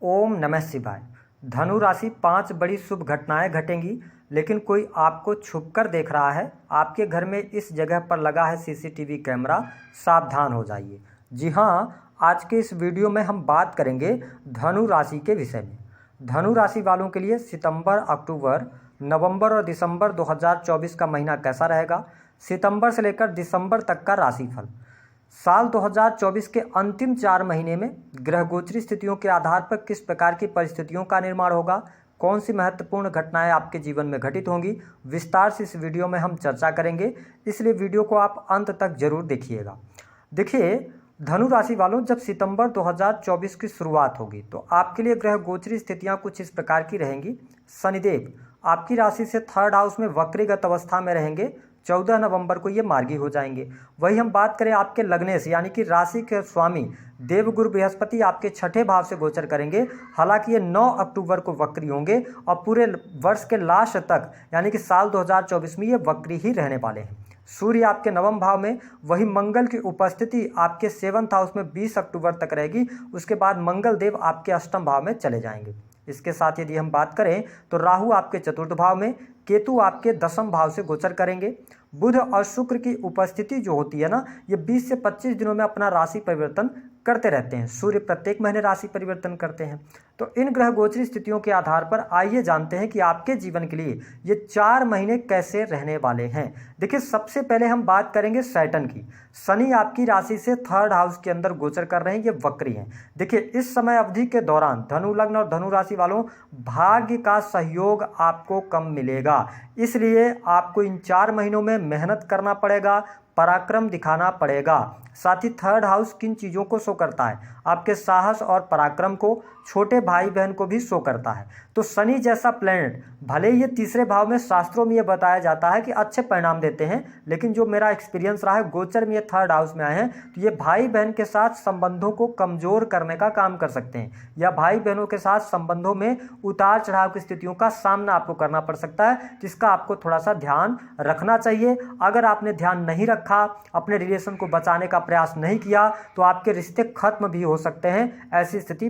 ओम नमः शिवाय। धनु राशि 5 बड़ी शुभ घटनाएं घटेंगी, लेकिन कोई आपको छुपकर देख रहा है। आपके घर में इस जगह पर लगा है सीसीटीवी कैमरा, सावधान हो जाइए। जी हाँ, आज के इस वीडियो में हम बात करेंगे धनु राशि के विषय में। धनु राशि वालों के लिए सितंबर, अक्टूबर, नवंबर और दिसंबर 2024 का महीना कैसा रहेगा, सितंबर से लेकर दिसंबर तक का राशिफल। साल 2024 के अंतिम 4 महीने में ग्रह गोचरी स्थितियों के आधार पर किस प्रकार की परिस्थितियों का निर्माण होगा, कौन सी महत्वपूर्ण घटनाएं आपके जीवन में घटित होंगी, विस्तार से इस वीडियो में हम चर्चा करेंगे। इसलिए वीडियो को आप अंत तक जरूर देखिएगा। देखिए, धनु राशि वालों, जब सितंबर 2024 की शुरुआत होगी तो आपके लिए ग्रह गोचरी स्थितियां कुछ इस प्रकार की रहेंगी। शनिदेव आपकी राशि से 3rd हाउस में वक्रीगत अवस्था में रहेंगे। 14 नवंबर को ये मार्गी हो जाएंगे। वही हम बात करें आपके लग्नेश यानी कि राशि के स्वामी देवगुरु बृहस्पति आपके 6ठे भाव से गोचर करेंगे। हालांकि ये 9 अक्टूबर को वक्री होंगे और पूरे वर्ष के लास्ट तक यानी कि साल 2024 में ये वक्री ही रहने वाले हैं। सूर्य आपके 9वें भाव में, वही मंगल की उपस्थिति आपके 7th हाउस में 20 अक्टूबर तक रहेगी। उसके बाद मंगल देव आपके 8वें भाव में चले जाएंगे। इसके साथ यदि हम बात करें तो राहु आपके 4th भाव में, केतु आपके 10वें भाव से गोचर करेंगे। बुध और शुक्र की उपस्थिति जो होती है ना, ये 20 से 25 दिनों में अपना राशि परिवर्तन करते रहते हैं। सूर्य प्रत्येक महीने राशि परिवर्तन करते हैं। तो इन ग्रह गोचरी स्थितियों के आधार पर आइए जानते हैं कि आपके जीवन के लिए ये 4 महीने कैसे रहने वाले हैं। देखिए, सबसे पहले हम बात करेंगे सैटर्न की। शनि आपकी राशि से 3rd हाउस के अंदर गोचर कर रहे हैं, ये वक्री हैं। देखिए, इस समय अवधि के दौरान धनु लग्न और धनु राशि वालों, भाग्य का सहयोग आपको कम मिलेगा। इसलिए आपको इन 4 महीनों में मेहनत करना पड़ेगा, पराक्रम दिखाना पड़ेगा। साथ ही 3rd हाउस किन चीज़ों को शो करता है? आपके साहस और पराक्रम को, छोटे भाई बहन को भी शो करता है। तो शनि जैसा प्लैनेट भले ही ये 3रे भाव में, शास्त्रों में ये बताया जाता है कि अच्छे परिणाम देते हैं, लेकिन जो मेरा एक्सपीरियंस रहा है, गोचर में ये 3rd हाउस में आए हैं तो ये भाई बहन के साथ संबंधों को कमजोर करने का काम कर सकते हैं, या भाई बहनों के साथ संबंधों में उतार चढ़ाव की स्थितियों का सामना आपको करना पड़ सकता है, जिसका आपको थोड़ा सा ध्यान रखना चाहिए। अगर आपने ध्यान नहीं रखा, अपने रिलेशन को बचाने का प्रयास नहीं किया, तो आपके रिश्ते खत्म भी हो सकते हैं। ऐसी स्थिति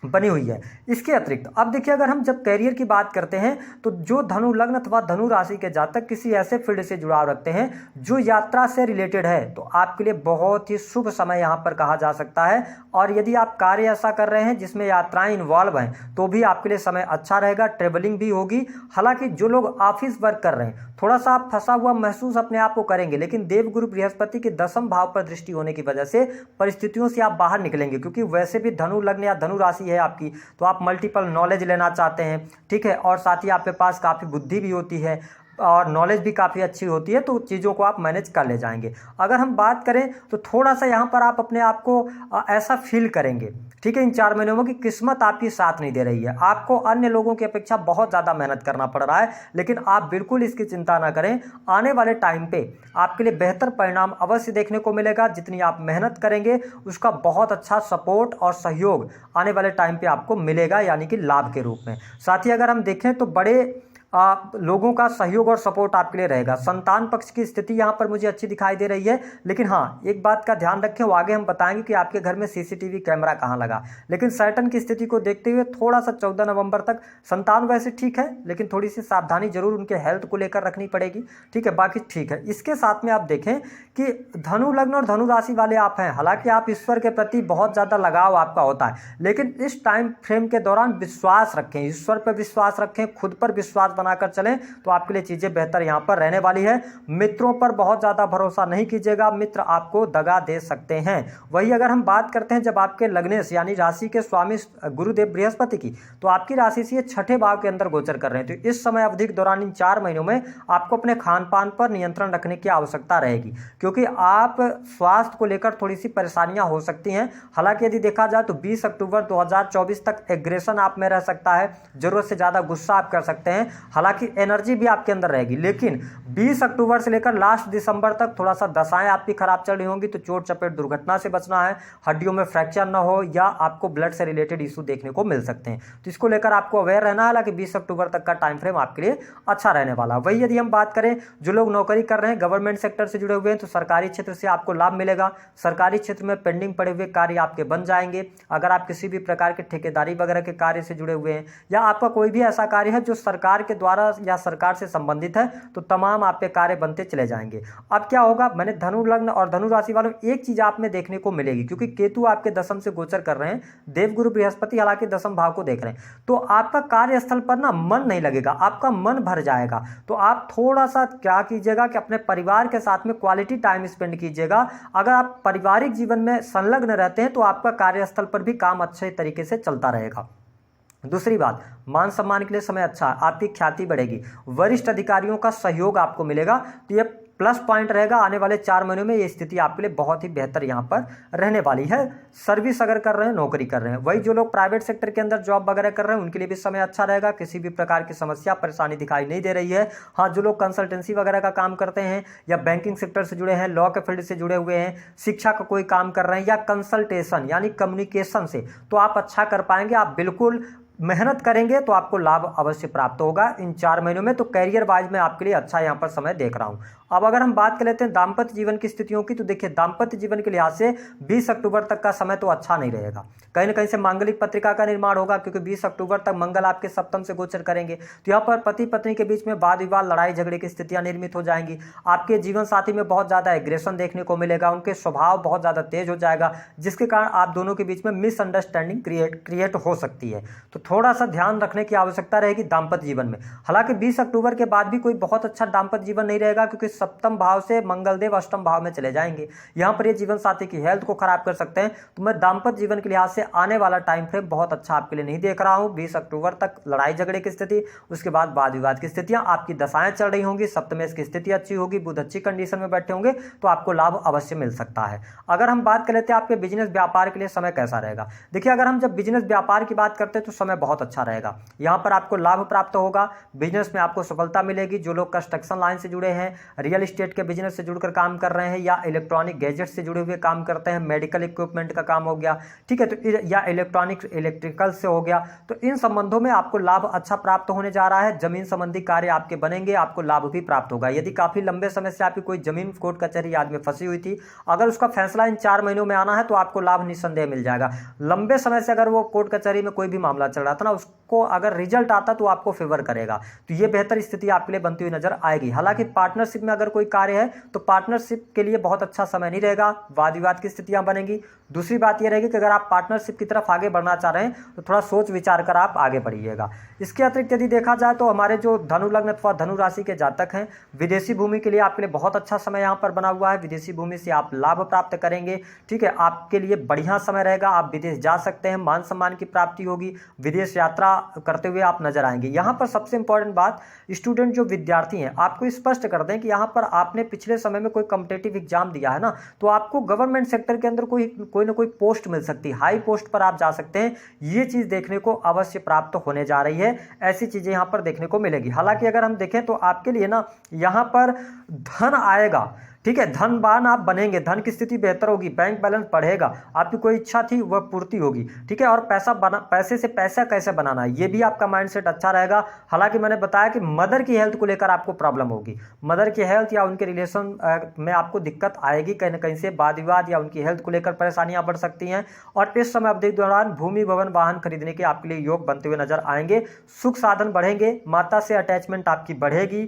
बनी हुई है। इसके अतिरिक्त अब देखिए, अगर हम जब कैरियर की बात करते हैं तो जो धनु लग्न अथवा धनु राशि के जातक किसी ऐसे फील्ड से जुड़ाव रखते हैं जो यात्रा से रिलेटेड है, तो आपके लिए बहुत ही शुभ समय यहां पर कहा जा सकता है। और यदि आप कार्य ऐसा कर रहे हैं जिसमें यात्राएं इन्वॉल्व हैं, तो भी आपके लिए समय अच्छा रहेगा, ट्रेवलिंग भी होगी। हालांकि जो लोग ऑफिस वर्क कर रहे हैं, थोड़ा सा आप फंसा हुआ महसूस अपने आप को करेंगे, लेकिन देवगुरु बृहस्पति के 10वें भाव पर दृष्टि होने की वजह से परिस्थितियों से आप बाहर निकलेंगे। क्योंकि वैसे भी धनु लग्न या धनु राशि है आपकी, तो आप मल्टीपल नॉलेज लेना चाहते हैं, ठीक है, और साथ ही आपके पास काफ़ी बुद्धि भी होती है और नॉलेज भी काफ़ी अच्छी होती है, तो चीज़ों को आप मैनेज कर ले जाएंगे। अगर हम बात करें तो थोड़ा सा यहाँ पर आप अपने आप को ऐसा फील करेंगे, ठीक है, इन 4 महीनों में कि किस्मत आपकी साथ नहीं दे रही है। आपको अन्य लोगों की अपेक्षा बहुत ज़्यादा मेहनत करना पड़ रहा है, लेकिन आप बिल्कुल इसकी चिंता ना करें। आने वाले टाइम पे आपके लिए बेहतर परिणाम अवश्य देखने को मिलेगा। जितनी आप मेहनत करेंगे, उसका बहुत अच्छा सपोर्ट और सहयोग आने वाले टाइम पे आपको मिलेगा, यानी कि लाभ के रूप में। साथ ही अगर हम देखें तो बड़े लोगों का सहयोग और सपोर्ट आपके लिए रहेगा। संतान पक्ष की स्थिति यहाँ पर मुझे अच्छी दिखाई दे रही है, लेकिन हाँ, एक बात का ध्यान रखें, वो आगे हम बताएंगे कि आपके घर में सीसीटीवी कैमरा कहाँ लगा। लेकिन सैटर्न की स्थिति को देखते हुए थोड़ा सा 14 नवंबर तक संतान वैसे ठीक है, लेकिन थोड़ी सी सावधानी जरूर उनके हेल्थ को लेकर रखनी पड़ेगी, ठीक है, बाकी ठीक है। इसके साथ में आप देखें कि धनु लग्न और धनु राशि वाले आप हैं, हालांकि आप ईश्वर के प्रति बहुत ज़्यादा लगाव आपका होता है, लेकिन इस टाइम फ्रेम के दौरान विश्वास रखें, ईश्वर पर विश्वास रखें, खुद पर विश्वास बनाकर चलें, तो आपके लिए चीजें बेहतर यहां पर रहने वाली है। मित्रों पर बहुत ज्यादा भरोसा नहीं कीजिएगा, मित्र आपको दगा दे सकते हैं। वही अगर हम बात करते हैं जब आपके लग्नेश यानी राशि के स्वामी गुरुदेव बृहस्पति की, तो आपकी राशि से 6ठे भाव के अंदर गोचर कर रहे हैं, तो इस समय अवधि के दौरान इन 4 महीनों में आपको अपने खान पान पर नियंत्रण रखने की आवश्यकता रहेगी, क्योंकि आप स्वास्थ्य को लेकर थोड़ी सी परेशानियां हो सकती हैं। हालांकि यदि देखा जाए तो 20 अक्टूबर 2024 तक एग्रेशन आप में रह सकता है, जरूरत से ज्यादा गुस्सा आप कर सकते हैं। हालांकि एनर्जी भी आपके अंदर रहेगी, लेकिन 20 अक्टूबर से लेकर लास्ट दिसंबर तक थोड़ा सा दशाएं आपकी खराब चल रही होंगी। तो चोट चपेट दुर्घटना से बचना है, हड्डियों में फ्रैक्चर ना हो, या आपको ब्लड से रिलेटेड इशू देखने को मिल सकते हैं। तो इसको लेकर आपको अवेयर रहना है। हालांकि 20 अक्टूबर तक का टाइम फ्रेम आपके लिए अच्छा रहने वाला है। वही यदि हम बात करें जो लोग नौकरी कर रहे हैं, गवर्नमेंट सेक्टर से जुड़े हुए हैं, तो सरकारी क्षेत्र से आपको लाभ मिलेगा। सरकारी क्षेत्र में पेंडिंग पड़े हुए कार्य आपके बन जाएंगे। अगर आप किसी भी प्रकार के ठेकेदारी वगैरह के कार्य से जुड़े हुए हैं, या आपका कोई भी ऐसा कार्य है जो सरकार के द्वारा या सरकार से संबंधित है, तो तमाम आपके कार्य बनते चले जाएंगे। अब क्या होगा, मैंने धनु लग्न और धनु राशि वालों एक चीज आप में देखने को मिलेगी, क्योंकि केतु आपके दशम से गोचर कर रहे हैं, देवगुरु बृहस्पति हालांकि दशम भाव को देख रहे हैं, तो आपका कार्यस्थल पर ना मन नहीं लगेगा, आपका मन भर जाएगा। तो आप थोड़ा सा क्या कीजिएगा कि अपने परिवार के साथ में क्वालिटी टाइम स्पेंड कीजिएगा। अगर आप पारिवारिक जीवन में संलग्न रहते हैं तो आपका कार्यस्थल पर भी काम अच्छे तरीके से चलता रहेगा। दूसरी बात, मान सम्मान के लिए समय अच्छा है, आपकी ख्याति बढ़ेगी, वरिष्ठ अधिकारियों का सहयोग आपको मिलेगा। तो ये प्लस पॉइंट रहेगा। आने वाले 4 महीनों में ये स्थिति आपके लिए बहुत ही बेहतर यहाँ पर रहने वाली है। सर्विस अगर कर रहे हैं, नौकरी कर रहे हैं, वही जो लोग प्राइवेट सेक्टर के अंदर जॉब वगैरह कर रहे हैं, उनके लिए भी समय अच्छा रहेगा। किसी भी प्रकार की समस्या परेशानी दिखाई नहीं दे रही है। हाँ, जो लोग कंसल्टेंसी वगैरह का काम करते हैं, या बैंकिंग सेक्टर से जुड़े हैं, लॉ के फील्ड से जुड़े हुए हैं, शिक्षा का कोई काम कर रहे हैं, या कंसल्टेशन यानी कम्युनिकेशन से, तो आप अच्छा कर पाएंगे। आप बिल्कुल मेहनत करेंगे तो आपको लाभ अवश्य प्राप्त होगा इन 4 महीनों में। तो कैरियर वाइज में आपके लिए अच्छा यहाँ पर समय देख रहा हूँ। अब अगर हम बात कर लेते हैं दाम्पत्य जीवन की स्थितियों की, तो देखिए दाम्पत्य जीवन के लिहाज से 20 अक्टूबर तक का समय तो अच्छा नहीं रहेगा। कहीं ना कहीं से मांगलिक पत्रिका का निर्माण होगा, क्योंकि 20 अक्टूबर तक मंगल आपके सप्तम से गोचर करेंगे। तो यहाँ पर पति पत्नी के बीच में वाद विवाद, लड़ाई झगड़े की स्थितियां निर्मित हो जाएंगी। आपके जीवन साथी में बहुत ज्यादा एग्रेशन देखने को मिलेगा, उनके स्वभाव बहुत ज्यादा तेज हो जाएगा, जिसके कारण आप दोनों के बीच में मिसअंडरस्टैंडिंग क्रिएट हो सकती है। तो थोड़ा सा ध्यान रखने की आवश्यकता रहेगी दाम्पत्य जीवन में। हालांकि 20 अक्टूबर के बाद भी कोई बहुत अच्छा दाम्पत्य जीवन नहीं रहेगा, क्योंकि सप्तम भाव से मंगलदेव अष्टम भाव में चले जाएंगे। यहां पर ये जीवन साथी की हेल्थ को खराब कर सकते हैं। तो मैं दाम्पत्य जीवन के लिहाज से आने वाला टाइम फ्रेम बहुत अच्छा आपके लिए नहीं देख रहा हूं। 20 अक्टूबर तक लड़ाई झगड़े की स्थिति, उसके बाद वाद विवाद की स्थितियां, आपकी दशाएं चल रही होंगी, सप्तमेश की स्थिति अच्छी होगी, बुध अच्छी कंडीशन में बैठे होंगे, तो आपको लाभ अवश्य मिल सकता है। अगर हम बात कर लेते हैं आपके बिजनेस व्यापार के लिए समय कैसा रहेगा, देखिए अगर हम जब बिजनेस व्यापार की बात करते हैं तो समय बहुत अच्छा रहेगा। यहां पर आपको लाभ प्राप्त होगा, बिजनेस में आपको सफलता मिलेगी। जो लोग कंस्ट्रक्शन लाइन से जुड़े हैं, रियल एस्टेट के बिजनेस से जुड़कर काम कर रहे हैं, या इलेक्ट्रॉनिक गैजेट से जुड़े हुए काम करते हैं, मेडिकल इक्विपमेंट का काम हो गया, ठीक है, तो या इलेक्ट्रिकल से हो गया, तो इन संबंधों में आपको लाभ अच्छा प्राप्त होने जा रहा है। जमीन संबंधी कार्य आपके बनेंगे, आपको लाभ भी प्राप्त होगा। यदि काफी लंबे समय से आपकी कोई जमीन कोर्ट कचहरी आदि में फंसी हुई थी, अगर उसका फैसला इन 4 महीनों में आना है तो आपको लाभ निस्संदेह मिल जाएगा। लंबे समय से अगर वो कोर्ट कचहरी में कोई भी मामला चल रहा था ना, उसको अगर रिजल्ट आता तो आपको फेवर करेगा। तो ये बेहतर स्थिति आपके लिए बनती हुई नजर आएगी। हालांकि पार्टनरशिप में अगर कोई कार्य है तो पार्टनरशिप के लिए बहुत अच्छा समय नहीं रहेगा, वाद विवाद की स्थितियां बनेंगी। दूसरी बात यह रहेगी कि अगर आप पार्टनरशिप की तरफ आगे बढ़ना चाह रहे हैं तो थोड़ा सोच विचार कर आप आगे बढ़िएगा। इसके अतिरिक्त यदि देखा जाए तो हमारे जो धनु लग्न अथवा धनु राशि के जातक हैं, विदेशी भूमि के लिए आपके लिए बहुत अच्छा समय यहाँ पर बना हुआ है। विदेशी भूमि से आप लाभ प्राप्त करेंगे, ठीक है, आपके लिए बढ़िया समय रहेगा। आप विदेश जा सकते हैं, मान सम्मान की प्राप्ति होगी, विदेश यात्रा करते हुए आप नजर आएंगे। यहाँ पर सबसे इंपॉर्टेंट बात, स्टूडेंट जो विद्यार्थी हैं, आपको स्पष्ट कर दें कि यहाँ पर आपने पिछले समय में कोई कॉम्पिटिटिव एग्जाम दिया है ना, तो आपको गवर्नमेंट सेक्टर के अंदर कोई ना कोई पोस्ट मिल सकती है, हाई पोस्ट पर आप जा सकते हैं। ये चीज देखने को अवश्य प्राप्त होने जा रही है, ऐसी चीजें यहाँ पर देखने को मिलेगी। हालांकि अगर हम देखें तो आपके लिए ना यहाँ पर धन आएगा, ठीक है, धनवान आप बनेंगे, धन की स्थिति बेहतर होगी, बैंक बैलेंस बढ़ेगा, आपकी कोई इच्छा थी वह पूर्ति होगी, ठीक है। और पैसे से पैसा कैसे बनाना है, ये भी आपका माइंडसेट अच्छा रहेगा। हालांकि मैंने बताया कि मदर की हेल्थ को लेकर आपको प्रॉब्लम होगी, मदर की हेल्थ या उनके रिलेशन में आपको दिक्कत आएगी, कहीं ना कहीं से वाद विवाद या उनकी हेल्थ को लेकर परेशानियां बढ़ सकती हैं। और इस समय अवधि के दौरान भूमि भवन वाहन खरीदने के आपके लिए योग बनते हुए नजर आएंगे। सुख साधन बढ़ेंगे, माता से अटैचमेंट आपकी बढ़ेगी,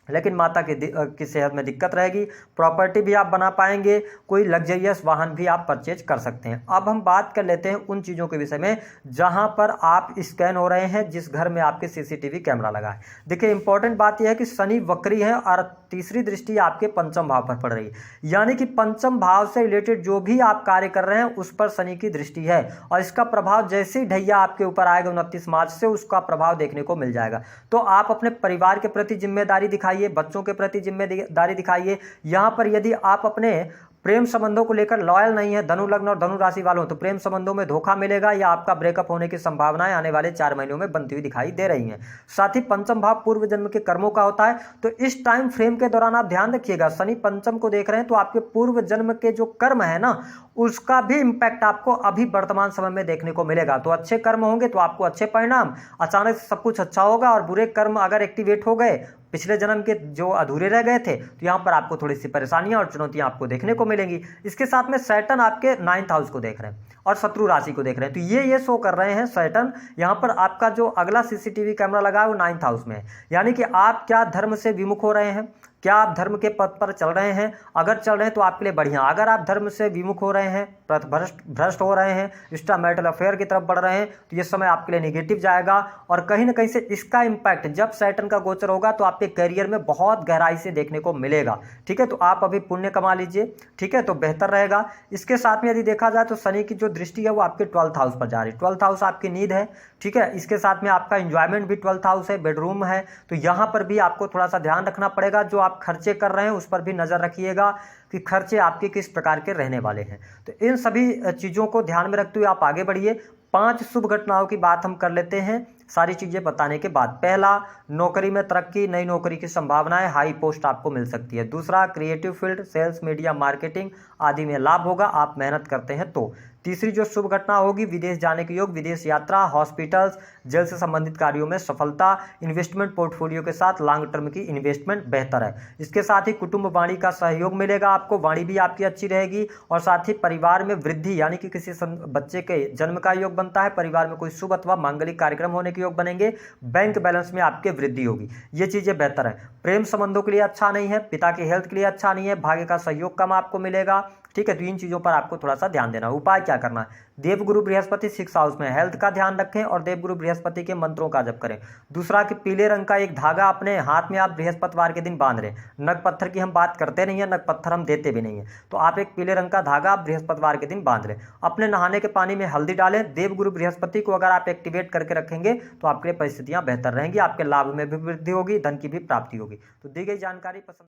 लेकिन माता की सेहत में दिक्कत रहेगी। प्रॉपर्टी भी आप बना पाएंगे, कोई लग्जरियस वाहन भी आप परचेज कर सकते हैं। अब हम बात कर लेते हैं उन चीज़ों के विषय में जहां पर आप स्कैन हो रहे हैं, जिस घर में आपके सीसीटीवी कैमरा लगा है। देखिए इंपॉर्टेंट बात यह है कि शनि वक्री है और तीसरी दृष्टि आपके पंचम भाव पर पड़ रही है, यानी कि पंचम भाव से रिलेटेड जो भी आप कार्य कर रहे हैं उस पर शनि की दृष्टि है, और इसका प्रभाव जैसे ही ढैया आपके ऊपर आएगा 29 मार्च से, उसका प्रभाव देखने को मिल जाएगा। तो आप अपने परिवार के प्रति जिम्मेदारी दिखाइए, बच्चों के प्रति जिम्मेदारी दिखाइए। यहां पर यदि आप अपने प्रेम संबंधों को लेकर लॉयल नहीं है धनु लग्न और धनु राशि वालों, तो प्रेम संबंधों में धोखा मिलेगा या आपका ब्रेकअप होने की संभावनाएं आने वाले 4 महीनों में बनती हुई दिखाई दे रही हैं। साथ ही पंचम भाव पूर्व जन्म के कर्मों का होता है, तो इस टाइम फ्रेम के दौरान आप ध्यान रखिएगा, शनि पंचम को देख रहे हैं तो आपके पूर्व जन्म के जो कर्म है ना, उसका भी इंपैक्ट आपको अभी वर्तमान समय में देखने को मिलेगा। तो अच्छे कर्म होंगे तो आपको अच्छे परिणाम, अचानक सब कुछ अच्छा होगा, और बुरे कर्म अगर एक्टिवेट हो गए, पिछले जन्म के जो अधूरे रह गए थे, तो यहाँ पर आपको थोड़ी सी परेशानियां और चुनौतियां आपको देखने को मिलेंगी। इसके साथ में सैटर्न आपके 9th हाउस को देख रहे हैं और शत्रु राशि को देख रहे हैं, तो ये शो कर रहे हैं सैटर्न, यहाँ पर आपका जो अगला सीसीटीवी कैमरा लगा है वो 9th हाउस में है। यानी कि आप क्या धर्म से विमुख हो रहे हैं, क्या आप धर्म के पथ पर चल रहे हैं, अगर चल रहे हैं तो आपके लिए बढ़िया, अगर आप धर्म से विमुख हो रहे हैं, भ्रष्ट हो रहे हैं, एक्स्ट्रा मैरिटल अफेयर की तरफ बढ़ रहे हैं, तो ये समय आपके लिए नेगेटिव जाएगा। और कहीं ना कहीं से इसका इंपैक्ट जब सैटर्न का गोचर होगा तो आपके करियर में बहुत गहराई से देखने को मिलेगा। ठीक है, तो आप अभी पुण्य कमा लीजिए, ठीक है, तो बेहतर रहेगा। इसके साथ में यदि देखा जाए तो शनि की जो दृष्टि है वो आपके 12th हाउस पर जा रही है। 12th हाउस आपकी नींद है, ठीक है, इसके साथ में आपका एंजॉयमेंट भी 12th हाउस है, बेडरूम है, तो यहाँ पर भी आपको थोड़ा सा ध्यान रखना पड़ेगा। जो आप खर्चे कर रहे हैं उस पर भी नजर रखिएगा कि खर्चे आपके किस प्रकार के रहने वाले हैं। तो इन सभी चीजों को ध्यान में रखते हुए आप आगे बढ़िए। 5 शुभ घटनाओं की बात हम कर लेते हैं सारी चीजें बताने के बाद। पहला, नौकरी में तरक्की, नई नौकरी की संभावनाएं, हाई पोस्ट आपको मिल सकती है। दूसरा, creative field, sales, media, marketing आदि में लाभ होगा, आप मेहनत करते हैं तो। तीसरी जो शुभ घटना होगी, विदेश जाने के योग, विदेश यात्रा, हॉस्पिटल्स, जेल से संबंधित कार्यों में सफलता, इन्वेस्टमेंट पोर्टफोलियो के साथ लॉन्ग टर्म की इन्वेस्टमेंट बेहतर है। इसके साथ ही कुटुंब वाणी का सहयोग मिलेगा आपको, वाणी भी आपकी अच्छी रहेगी। और साथ ही परिवार में वृद्धि, यानी कि किसी बच्चे के जन्म का योग बनता है, परिवार में कोई शुभ अथवा मांगलिक कार्यक्रम होने के योग बनेंगे, बैंक बैलेंस में आपके वृद्धि होगी, ये चीजें बेहतर है। प्रेम संबंधों के लिए अच्छा नहीं है, पिता की हेल्थ के लिए अच्छा नहीं है, भाग्य का सहयोग कम आपको मिलेगा। ठीक है, तो इन चीजों पर आपको थोड़ा सा ध्यान देना। उपाय क्या करना है, देवगुरु बृहस्पति 6th हाउस में, हेल्थ का ध्यान रखें और देवगुरु बृहस्पति के मंत्रों का जप करें। दूसरा कि पीले रंग का एक धागा अपने हाथ में आप बृहस्पतिवार के दिन बांध रहे। नग पत्थर की हम बात करते नहीं है, नग पत्थर हम देते भी नहीं है, तो आप एक पीले रंग का धागा आप बृहस्पतिवार के दिन बांध रहे। अपने नहाने के पानी में हल्दी डालें। देवगुरु बृहस्पति को अगर आप एक्टिवेट करके रखेंगे तो आपके लिए परिस्थितियां बेहतर रहेंगी, आपके लाभ में भी वृद्धि होगी, धन की भी प्राप्ति होगी। तो दी गई जानकारी पसंद